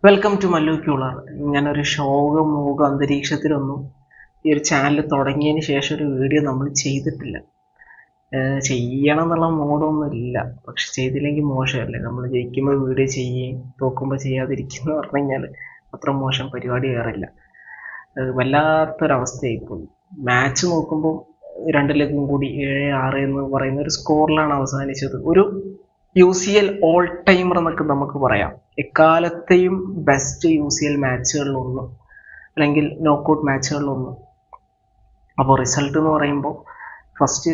Welcome to Mallu ക്യൂളർ. ഞാനൊരു ശോകമൂക അന്തരീക്ഷത്തിലൊന്നും ഈ ഒരു ചാനൽ തുടങ്ങിയതിന് ശേഷം ഒരു വീഡിയോ നമ്മൾ ചെയ്തിട്ടില്ല. ചെയ്യണം എന്നുള്ള മൂഡൊന്നും ഇല്ല. പക്ഷെ ചെയ്തില്ലെങ്കിൽ മോശമല്ലേ? നമ്മൾ ജയിക്കുമ്പോൾ വീഡിയോ ചെയ്യുകയും തോക്കുമ്പോൾ ചെയ്യാതിരിക്കുന്നു പറഞ്ഞു കഴിഞ്ഞാൽ അത്ര മോശം പരിപാടി വേറില്ല. വല്ലാത്തൊരവസ്ഥയായിപ്പോയി. മാച്ച് നോക്കുമ്പോൾ 2 ലെഗും കൂടി 7-6 എന്ന് പറയുന്ന ഒരു സ്കോറിലാണ് അവസാനിച്ചത്. ഒരു UCL ഓൾ ടൈമർ എന്നൊക്കെ നമുക്ക് പറയാം. എക്കാലത്തെയും ബെസ്റ്റ് UCL മാച്ചുകളിലൊന്ന്, അല്ലെങ്കിൽ നോക്കൗട്ട് മാച്ചുകളിലൊന്ന്. അപ്പോൾ റിസൾട്ട് എന്ന് പറയുമ്പോൾ ഫസ്റ്റ്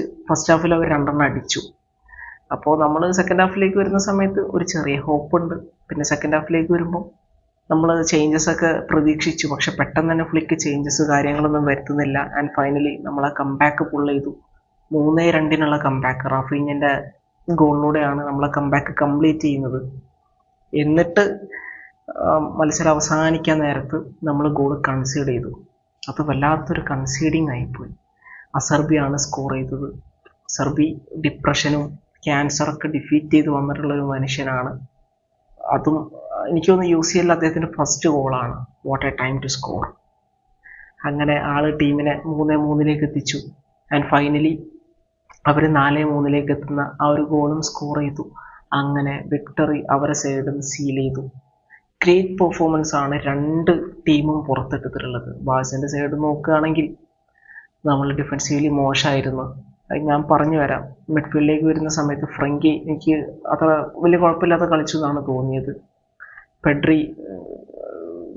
ഹാഫിൽ അവർ 2 അടിച്ചു. അപ്പോൾ നമ്മൾ സെക്കൻഡ് ഹാഫിലേക്ക് വരുന്ന സമയത്ത് ഒരു ചെറിയ ഹോപ്പ് ഉണ്ട്. പിന്നെ സെക്കൻഡ് ഹാഫിലേക്ക് വരുമ്പോൾ നമ്മൾ ചേഞ്ചസ് ഒക്കെ പ്രതീക്ഷിച്ചു. പക്ഷെ പെട്ടെന്ന് തന്നെ ഫ്ലിക്ക് ചേഞ്ചസ് കാര്യങ്ങളൊന്നും വരുത്തുന്നില്ല. ആൻഡ് ഫൈനലി നമ്മൾ ആ കംബാക്ക് പുൾ ചെയ്തു. 3-2 കംബാക്ക്. റാഫീഞ്ഞിൻ്റെ ഗോളിലൂടെയാണ് നമ്മൾ ആ കംബാക്ക് കംപ്ലീറ്റ് ചെയ്യുന്നത്. എന്നിട്ട് മത്സരം അവസാനിക്കാൻ നേരത്ത് നമ്മൾ ഗോൾ കൺസീഡ് ചെയ്തു. അത് വല്ലാത്തൊരു കൺസീഡിങ് ആയിപ്പോയി. അസർബിയാണ് സ്കോർ ചെയ്തത്. അസർബി ഡിപ്രഷനും ക്യാൻസറൊക്കെ ഡിഫീറ്റ് ചെയ്ത് വന്നിട്ടുള്ളൊരു മനുഷ്യനാണ്. അതും എനിക്ക് തോന്നുന്നു UCL അദ്ദേഹത്തിൻ്റെ ഫസ്റ്റ് ഗോളാണ്. What a time to score. അങ്ങനെ ആൾ ടീമിനെ 3-3 എത്തിച്ചു. ആൻഡ് ഫൈനലി അവർ 4-3 എത്തുന്ന ആ ഒരു ഗോളും സ്കോർ ചെയ്തു. അങ്ങനെ വിക്ടറി അവരെ സൈഡിൽ സീൽ ചെയ്തു. ഗ്രേറ്റ് പെർഫോമൻസ് ആണ് 2 ടീമും പുറത്തെടുത്തിട്ടുള്ളത്. ബാഴ്സൻ്റെ സൈഡ് നോക്കുകയാണെങ്കിൽ നമ്മൾ ഡിഫൻസീവ്ലി മോശമായിരുന്നു. ഞാൻ പറഞ്ഞു വരാം. മിഡ്ഫീൽഡിലേക്ക് വരുന്ന സമയത്ത് ഫ്രങ്കി എനിക്ക് അത്ര വലിയ കുഴപ്പമില്ലാതെ കളിച്ചു എന്നാണ് തോന്നിയത്. പെഡ്രി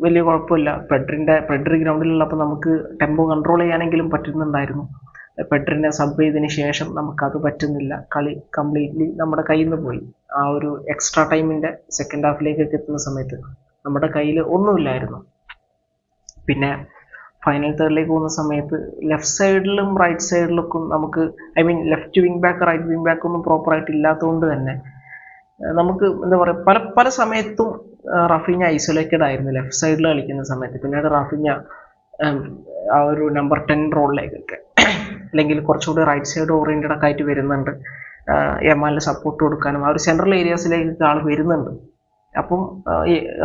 വലിയ കുഴപ്പമില്ല. പെഡ്രി ഗ്രൗണ്ടിലുള്ളപ്പോൾ നമുക്ക് ടെമ്പോ കൺട്രോൾ ചെയ്യാനെങ്കിലും പറ്റുന്നുണ്ടായിരുന്നു. പെഡ്രിനെ സബ് ചെയ്തതിന് ശേഷം നമുക്കത് പറ്റുന്നില്ല. കളി കംപ്ലീറ്റ്ലി നമ്മുടെ കയ്യിൽ നിന്ന് പോയി. ആ ഒരു എക്സ്ട്രാ ടൈമിൻ്റെ സെക്കൻഡ് ഹാഫിലേക്കൊക്കെ എത്തുന്ന സമയത്ത് നമ്മുടെ കയ്യിൽ ഒന്നുമില്ലായിരുന്നു. പിന്നെ ഫൈനൽ തേർഡിലേക്ക് പോകുന്ന സമയത്ത് ലെഫ്റ്റ് സൈഡിലും റൈറ്റ് സൈഡിലൊക്കെ നമുക്ക് left wing back right wing back ഒന്നും പ്രോപ്പറായിട്ട് ഇല്ലാത്തതുകൊണ്ട് തന്നെ നമുക്ക് എന്താ പറയുക, പല സമയത്തും റാഫീഞ്ഞ ഐസൊലേറ്റഡ് ആയിരുന്നു ലെഫ്റ്റ് സൈഡിൽ കളിക്കുന്ന സമയത്ത്. പിന്നീട് റാഫീഞ്ഞ ആ ഒരു നമ്പർ 10 റോളിലേക്കൊക്കെ, അല്ലെങ്കിൽ കുറച്ചുകൂടി റൈറ്റ് സൈഡ് ഓറിയൻറ്റഡ് ഒക്കെ ആയിട്ട് വരുന്നുണ്ട്. യമാലിന് സപ്പോർട്ട് കൊടുക്കാനും ആ ഒരു സെൻട്രൽ ഏരിയാസിലേക്ക് ആൾ വരുന്നുണ്ട്. അപ്പം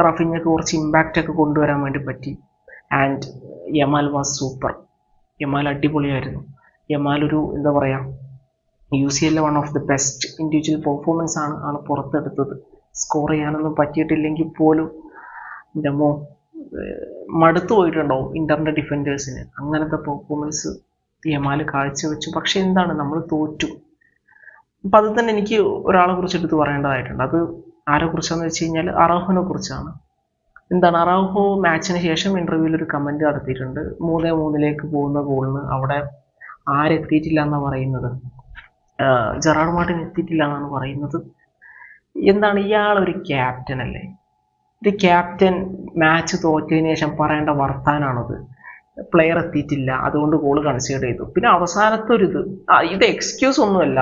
റാഫീഞ്ഞക്ക് കുറച്ച് ഇമ്പാക്റ്റ് ഒക്കെ കൊണ്ടുവരാൻ വേണ്ടി പറ്റി. And Yamal was super. Yamal അടിപൊളിയായിരുന്നു. യമാൽ ഒരു എന്താ പറയുക, UCL one of the best individual performance ആണ് ആൾ പുറത്തെടുത്തത്. സ്കോർ ചെയ്യാനൊന്നും പറ്റിയിട്ടില്ലെങ്കിൽ പോലും മടുത്തു പോയിട്ടുണ്ടാവും ഇന്ററിൻ്റെ ഡിഫൻഡേഴ്സിന്. അങ്ങനത്തെ പെർഫോമൻസ് യമാൽ കാഴ്ചവെച്ചു. പക്ഷെ എന്താണ്, നമ്മൾ തോറ്റു. അപ്പം അത് തന്നെ എനിക്ക് ഒരാളെ കുറിച്ച് എടുത്ത് പറയേണ്ടതായിട്ടുണ്ട്. അത് ആരെ കുറിച്ചാണെന്ന് വെച്ച് കഴിഞ്ഞാൽ അറാഹോനെ കുറിച്ചാണ്. എന്താണ്, അറാഹോ മാച്ചിന് ശേഷം ഇൻ്റർവ്യൂവിൽ ഒരു കമൻറ്റ് നടത്തിയിട്ടുണ്ട്. 3-3 പോകുന്ന ഗോളിന് അവിടെ ആരെത്തിയിട്ടില്ല എന്നാണ് പറയുന്നത്. ജെറാർഡ് മാർട്ടിൻ എത്തിയിട്ടില്ല എന്നാണ് പറയുന്നത്. എന്താണ്, ഇയാളൊരു ക്യാപ്റ്റൻ അല്ലേ? ഒരു ക്യാപ്റ്റൻ മാച്ച് തോറ്റതിന് ശേഷം പറയേണ്ട വർത്താനാണത്. പ്ലെയർ എത്തിയിട്ടില്ല, അതുകൊണ്ട് ഗോൾ കൺസിഡർ ചെയ്തു. പിന്നെ അവസാനത്തെ ഒരു ഇത് എക്സ്ക്യൂസ് ഒന്നുമല്ല.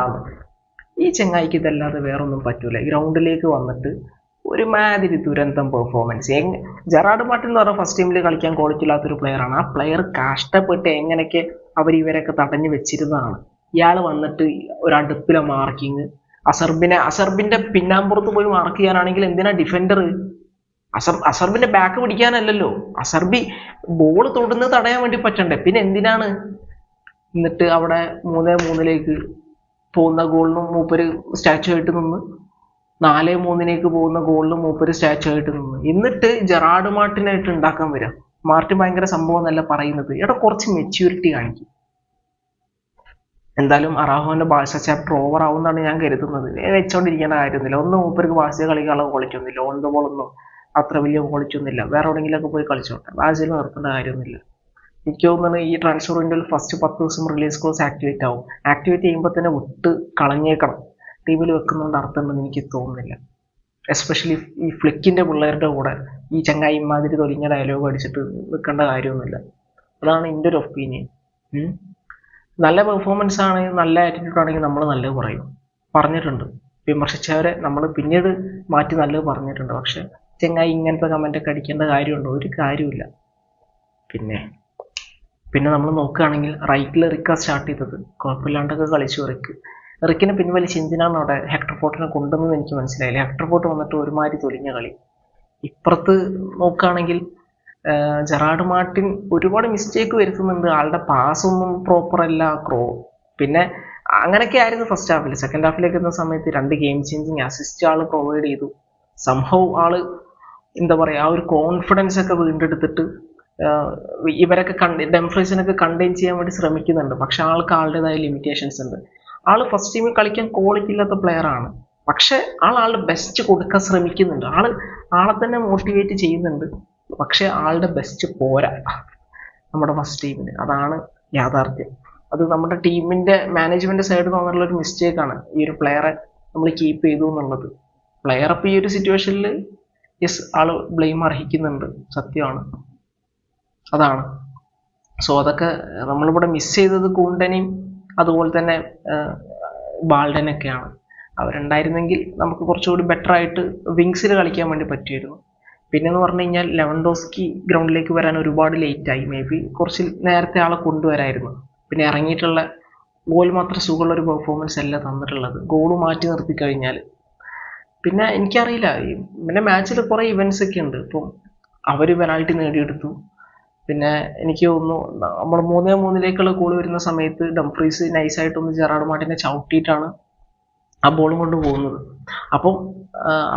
ഈ ചെങ്ങായിക്ക് ഇതല്ലാതെ വേറൊന്നും പറ്റൂല. ഗ്രൗണ്ടിലേക്ക് വന്നിട്ട് ഒരുമാതിരി ദുരന്തം പെർഫോമൻസ്. ജെറാർഡ് മാർട്ടിൻ എന്ന് പറഞ്ഞാൽ ഫസ്റ്റ് ടീമിൽ കളിക്കാൻ ക്വാളിറ്റി ഇല്ലാത്തൊരു പ്ലെയറാണ്. ആ പ്ലെയർ കഷ്ടപ്പെട്ട് എങ്ങനെയൊക്കെ ഇവരൊക്കെ തടഞ്ഞു വെച്ചിരുന്നതാണ്. ഇയാൾ വന്നിട്ട് ഒരു അടുപ്പിലെ മാർക്കിങ്. അസർബിന്റെ പിന്നാമ്പുറത്ത് പോയി മാർക്ക് ചെയ്യാനാണെങ്കിൽ എന്തിനാ ഡിഫൻഡർ? അസർബിന്റെ ബാക്ക് പിടിക്കാനല്ലല്ലോ. അസർബി ബോൾ തൊടുന്നത് തടയാൻ വേണ്ടി പറ്റണ്ടേ? പിന്നെ എന്തിനാണ്? എന്നിട്ട് അവിടെ 3-3 പോകുന്ന ഗോളിനും മൂപ്പര് സ്റ്റാച്ചു ആയിട്ട് നിന്ന്, 4-3 പോകുന്ന ഗോളിനും മൂപ്പര് സ്റ്റാച്ചു ആയിട്ട് നിന്ന്, എന്നിട്ട് ജെറാർഡ് മാർട്ടിനായിട്ട് ഉണ്ടാക്കാൻ വരാം. മാർട്ടിൻ ഭയങ്കര സംഭവം എന്നല്ല പറയുന്നത്. ഇവിടെ കുറച്ച് മെച്യൂരിറ്റി കാണിക്കും. എന്തായാലും അറാഹോന്റെ ബാഴ്സ ചാപ്റ്റർ ഓവർ ആവുമെന്നാണ് ഞാൻ കരുതുന്നത്. വെച്ചോണ്ടിരിക്കേണ്ട കാര്യമൊന്നുമില്ല. ഒന്നും മൂപ്പർക്ക് ബാഴ്സ കളിക്കാനുള്ള ക്വാളിറ്റി ഒന്നുമില്ല. ഓൺ ദ ബോൾ ഒന്നും അത്ര വലിയ ക്വാളിറ്റി ഒന്നുമില്ല. വേറെ എവിടെയെങ്കിലുമൊക്കെ പോയി കളിച്ചോട്ടെ. ബാഴ്സയിൽ നിർത്തേണ്ട കാര്യമൊന്നുമില്ല. എനിക്ക് തോന്നുന്നത് ഈ ട്രാൻസ്ഫർ വിൻഡോയിൽ ഫസ്റ്റ് 10 ദിവസം റിലീസ് ക്ലോസ് ആക്ടിവേറ്റ് ആവും. ആക്ടിവേറ്റ് ചെയ്യുമ്പോൾ തന്നെ വിട്ട് കളഞ്ഞേക്കണം. ടീമിൽ വെക്കുന്നതുകൊണ്ട് അർത്ഥമുണ്ടെന്ന് എനിക്ക് തോന്നുന്നില്ല. എസ്പെഷ്യലി ഈ ഫ്ലിക്കിന്റെ പിള്ളേരുടെ കൂടെ ഈ ചങ്ങായി ഇമാതിരി തൊലിഞ്ഞ ഡയലോഗ് അടിച്ചിട്ട് നിൽക്കേണ്ട കാര്യമൊന്നുമില്ല. അതാണ് എൻ്റെ ഒരു ഒപ്പീനിയൻ. നല്ല പെർഫോമൻസ് ആണ്, നല്ല ആറ്റിറ്റ്യൂഡ് ആണെങ്കിൽ നമ്മൾ നല്ലത് പറയും. പറഞ്ഞിട്ടുണ്ട്. വിമർശിച്ചവരെ നമ്മൾ പിന്നീട് മാറ്റി നല്ലത് പറഞ്ഞിട്ടുണ്ട്. പക്ഷെ ചെങ്ങായി ഇങ്ങനത്തെ കമൻ്റൊക്കെ അടിക്കേണ്ട കാര്യമുണ്ടോ? ഒരു കാര്യമില്ല. പിന്നെ നമ്മൾ നോക്കുകയാണെങ്കിൽ റൈറ്റിൽ റിക്ക സ്റ്റാർട്ട് ചെയ്തത് കുഴപ്പമില്ലാണ്ടൊക്കെ കളിച്ചു. റിക്കിനെ പിൻവലിച്ച് എന്തിനാണ് അവിടെ ഹെക്ടർ ഫോർട്ടിനെ കൊണ്ടുവന്നത് എനിക്ക് മനസ്സിലായില്ല. ഹെക്ടർ ഫോർട്ട് വന്നിട്ട് ഒരുമാതിരി തൊലിഞ്ഞ കളി. ഇപ്പുറത്ത് നോക്കുകയാണെങ്കിൽ ജെറാർഡ് മാർട്ടിൻ ഒരുപാട് മിസ്റ്റേക്ക് വരുത്തുന്നുണ്ട്. ആളുടെ പാസ് ഒന്നും പ്രോപ്പർ അല്ല. പിന്നെ അങ്ങനെയൊക്കെ ആയിരുന്നു ഫസ്റ്റ് ഹാഫിൽ. സെക്കൻഡ് ഹാഫിലേക്ക് എത്തുന്ന സമയത്ത് 2 ഗെയിം ചേഞ്ചിങ് അസിസ്റ്റ് ആള് പ്രൊവൈഡ് ചെയ്തു. സംഭവം ആള് എന്താ പറയുക, ആ ഒരു കോൺഫിഡൻസ് ഒക്കെ വീണ്ടെടുത്തിട്ട് ഇവരൊക്കെ ഡംഫ്രീസിനൊക്കെ കണ്ടെയ്ൻ ചെയ്യാൻ വേണ്ടി ശ്രമിക്കുന്നുണ്ട്. പക്ഷെ ആൾക്ക് ആളുടേതായ ലിമിറ്റേഷൻസ് ഉണ്ട്. ആള് ഫസ്റ്റ് ടീമിൽ കളിക്കാൻ ക്വാളിറ്റി ഇല്ലാത്ത പ്ലെയർ ആണ്. പക്ഷെ ആളുടെ ബെസ്റ്റ് കൊടുക്കാൻ ശ്രമിക്കുന്നുണ്ട്. ആളെ തന്നെ മോട്ടിവേറ്റ് ചെയ്യുന്നുണ്ട്. പക്ഷെ ആളുടെ ബെസ്റ്റ് പോരാ നമ്മുടെ ഫസ്റ്റ് ടീമിന്. അതാണ് യാഥാർത്ഥ്യം. അത് നമ്മുടെ ടീമിന്റെ മാനേജ്മെന്റ് സൈഡിൽ നിന്നുള്ള ഒരു മിസ്റ്റേക്കാണ് ഈ ഒരു പ്ലെയറെ നമ്മൾ കീപ്പ് ചെയ്തു എന്നുള്ളത്. പ്ലെയർ ഇപ്പൊ ഈ ഒരു സിറ്റുവേഷനിൽ ആള് ബ്ലെയിം അർഹിക്കുന്നുണ്ട്, സത്യമാണ്. അതാണ്. സോ അതൊക്കെ നമ്മളിവിടെ മിസ് ചെയ്തത് കൂണ്ടനെയും അതുപോലെ തന്നെ ബാൾഡനൊക്കെയാണ്. അവരുണ്ടായിരുന്നെങ്കിൽ നമുക്ക് കുറച്ചുകൂടി ബെറ്റർ ആയിട്ട് വിങ്സിൽ കളിക്കാൻ വേണ്ടി പറ്റുമായിരുന്നു. പിന്നെന്ന് പറഞ്ഞു കഴിഞ്ഞാൽ ലെവൻഡോസ്കി ഗ്രൗണ്ടിലേക്ക് വരാൻ ഒരുപാട് ലേറ്റായി. മേ ബി കുറച്ച് നേരത്തെ ആളെ കൊണ്ടുവരായിരുന്നു. പിന്നെ ഇറങ്ങിയിട്ടുള്ള ഗോൾ മാത്രം സുഖമുള്ള ഒരു പെർഫോമൻസ് അല്ല തന്നിട്ടുള്ളത്. ഗോൾ മാറ്റി നിർത്തി കഴിഞ്ഞാൽ പിന്നെ എനിക്കറിയില്ല. പിന്നെ മാച്ചിൽ കുറേ ഇവൻസ് ഒക്കെ ഉണ്ട്. ഇപ്പം അവർ പെനാൾട്ടി നേടിയെടുത്തു. പിന്നെ എനിക്ക് തോന്നുന്നു നമ്മൾ 3-3 ഗോൾ വരുന്ന സമയത്ത് ഡംഫ്രീസ് നൈസായിട്ടൊന്ന് ജെറാർഡ് മാർട്ടിനെ ചവിട്ടിയിട്ടാണ് ആ ബോളും കൊണ്ട് പോകുന്നത്. അപ്പം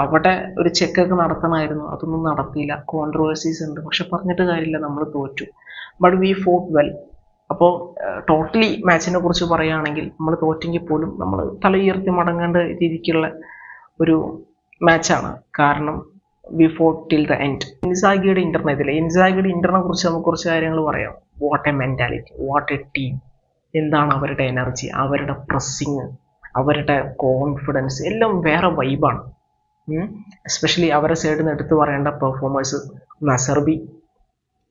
അവിടെ ഒരു ചെക്കൊക്കെ നടത്തണമായിരുന്നു. അതൊന്നും നടത്തിയില്ല. കോൺട്രവേഴ്സീസ് ഉണ്ട്. പക്ഷെ പറഞ്ഞിട്ട് കാര്യമില്ല, നമ്മൾ തോറ്റു. But we fought well. അപ്പോൾ ടോട്ടലി മാച്ചിനെ കുറിച്ച് പറയുകയാണെങ്കിൽ നമ്മൾ തോറ്റെങ്കിൽ പോലും നമ്മൾ തല ഉയർത്തി മടങ്ങേണ്ട രീതിക്കുള്ള ഒരു മാച്ചാണ്. കാരണം we fought till the end. ഇൻസാഗിയുടെ ഇന്ററിനെ കുറിച്ച് നമുക്ക് കുറച്ച് കാര്യങ്ങൾ പറയാം. What a mentality, what a team. എന്താണ് അവരുടെ എനർജി, അവരുടെ പ്രസ്സിങ്, അവരുടെ കോൺഫിഡൻസ് എല്ലാം വേറെ വൈബാണ്. എസ്പെഷ്യലി അവരുടെ സൈഡിൽ നിന്ന് എടുത്തു പറയേണ്ട പെർഫോമേഴ്സ് നസർബി,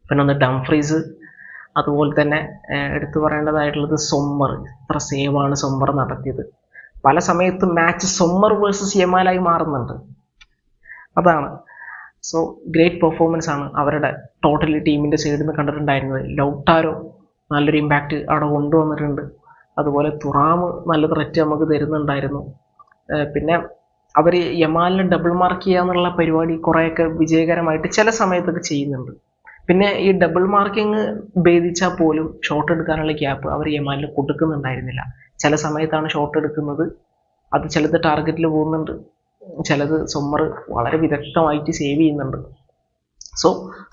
പിന്നെ ഒന്ന് ഡംഫ്രീസ്, അതുപോലെ തന്നെ എടുത്തു പറയേണ്ടതായിട്ടുള്ളത് സൊമ്മർ. ഇത്ര സേവാണ് സൊമ്മർ നടത്തിയത്. പല സമയത്തും മാച്ച് സൊമ്മർ വേഴ്സസ് യമാലായി മാറുന്നുണ്ട്. അതാണ്. സോ ഗ്രേറ്റ് പെർഫോമൻസ് ആണ് അവരുടെ ടോട്ടലി ടീമിൻ്റെ സൈഡിൽ നിന്ന് കണ്ടിട്ടുണ്ടായിരുന്നത്. ലൗട്ടാരോ നല്ലൊരു ഇമ്പാക്റ്റ് അവിടെ കൊണ്ടുവന്നിട്ടുണ്ട്. അതുപോലെ തുറാം നല്ല ത്രെറ്റ് നമുക്ക് തരുന്നുണ്ടായിരുന്നു. പിന്നെ അവർ യമാലിനെ ഡബിൾ മാർക്ക് ചെയ്യാന്നുള്ള പരിപാടി കുറേയൊക്കെ വിജയകരമായിട്ട് ചില സമയത്തൊക്കെ ചെയ്യുന്നുണ്ട്. പിന്നെ ഈ ഡബിൾ മാർക്കിങ് ഭേദിച്ചാൽ പോലും ഷോട്ട് എടുക്കാനുള്ള ഗ്യാപ്പ് അവർ യമാലിന് കൊടുക്കുന്നുണ്ടായിരുന്നില്ല. ചില സമയത്താണ് ഷോട്ട് എടുക്കുന്നത്, അത് ചിലത് ടാർഗറ്റിൽ പോകുന്നുണ്ട്, ചിലത് സൊമ്മർ വളരെ വിദഗ്ധമായിട്ട് സേവ് ചെയ്യുന്നുണ്ട്. സോ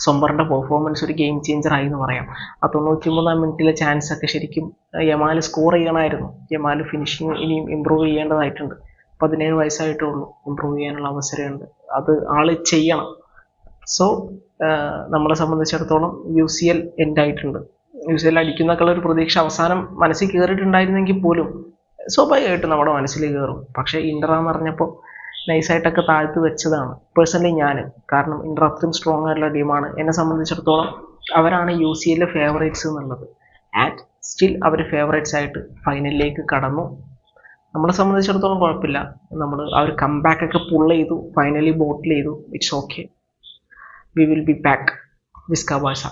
സൊമ്മറിൻ്റെ പെർഫോമൻസ് ഒരു ഗെയിം ചേഞ്ചർ ആയി എന്ന് പറയാം. ആ 93-ാം മിനിറ്റിലെ ചാൻസ് ഒക്കെ ശരിക്കും യമാൽ സ്കോർ ചെയ്യണമായിരുന്നു. യമാൽ ഫിനിഷിങ് ഇനിയും ഇമ്പ്രൂവ് ചെയ്യേണ്ടതായിട്ടുണ്ട്. 17 വയസ്സായിട്ടുള്ളൂ. ഇമ്പ്രൂവ് ചെയ്യാനുള്ള അവസരമുണ്ട്. അത് ആള് ചെയ്യണം. സോ നമ്മളെ സംബന്ധിച്ചിടത്തോളം UCL എൻഡ് ആയിട്ടുണ്ട്. UCL അടിക്കുന്നൊക്കെയുള്ള ഒരു പ്രതീക്ഷ അവസാനം മനസ്സിൽ കയറിയിട്ടുണ്ടായിരുന്നെങ്കിൽ പോലും സ്വാഭാവികമായിട്ടും നമ്മുടെ മനസ്സിൽ കയറും. പക്ഷേ ഇന്ററാന്ന് പറഞ്ഞപ്പോൾ നൈസായിട്ടൊക്കെ താഴ്ത്തി വെച്ചതാണ് പേഴ്സണലി ഞാൻ. കാരണം ഇന്റർ അത്രയും സ്ട്രോങ് ആയിട്ടുള്ള ടീമാണ്. എന്നെ സംബന്ധിച്ചിടത്തോളം അവരാണ് UCL ഫേവറേറ്റ്സ് എന്നുള്ളത്. ആൻഡ് സ്റ്റിൽ അവർ ഫേവറേറ്റ്സ് ആയിട്ട് ഫൈനലിലേക്ക് കടന്നു. നമ്മളെ സംബന്ധിച്ചിടത്തോളം കുഴപ്പമില്ല. നമ്മൾ ആ ഒരു കംബാക്ക് ഒക്കെ പുൾ ചെയ്തു, ഫൈനലി ബോട്ടിൽ ചെയ്തു. It's okay. We will be back. Visca Barca.